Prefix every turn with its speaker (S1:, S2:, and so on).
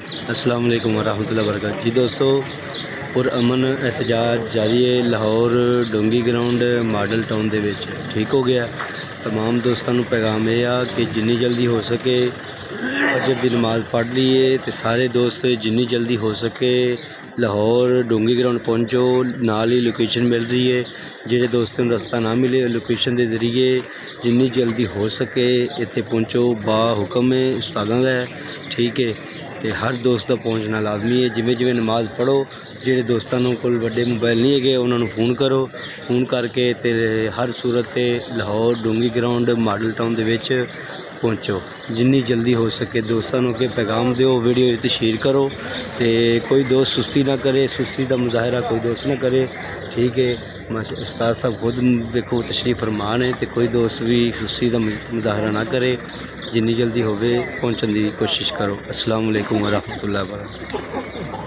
S1: अस्सलाम वालेकुम वरहमतुल्लाहि वबरकातुहू। जी दोस्तों, पुरअमन एहतजाज जारी है लाहौर डोंगी ग्राउंड मॉडल टाउन दे विच ठीक हो गया। तमाम दोस्तों को पैगाम यह आ कि जिन्नी जल्दी हो सके फजर की नमाज़ पढ़ लीए तो सारे दोस्त जिन्नी जल्दी हो सके लाहौर डोंगी ग्राउंड पहुँचो। नाल ही लोकेशन मिल रही है, जिहड़े दोस्तों को रस्ता ना मिले लोकेशन के जरिए जिन्नी जल्दी हो सके इत्थे पहुँचो। बा हुक्म है उस्तादां दा ठीक है, तो हर दोस्त का पहुँचना लाजमी है। जिमें जिमें नमाज़ पढ़ो, जिहड़े दोस्तों को वड्डे मोबाइल नहीं है उन्होंने फ़ोन करो, फ़ोन करके ते हर सूरत ते लाहौर डोंगी ग्राउंड मॉडल टाउन दे विच पहुँचो। जिन्नी जल्दी हो सके दोस्तों के पैगाम दो, वीडियो तो शेयर करो। तो कोई दोस्त सुस्ती ना करे, सुस्ती का मुजाहरा कोई दोस्त ना करे ठीक है। उस्ताद साहब खुद देखो तशरीफ फरमान है, तो कोई दोस्त भी सुस्ती का मुजाहरा ना करे। जिन्नी जल्दी होवे पहुँचने की कोशिश करो। अस्सलाम वालेकुम वरहमतुल्लाहि वबरकातुहू।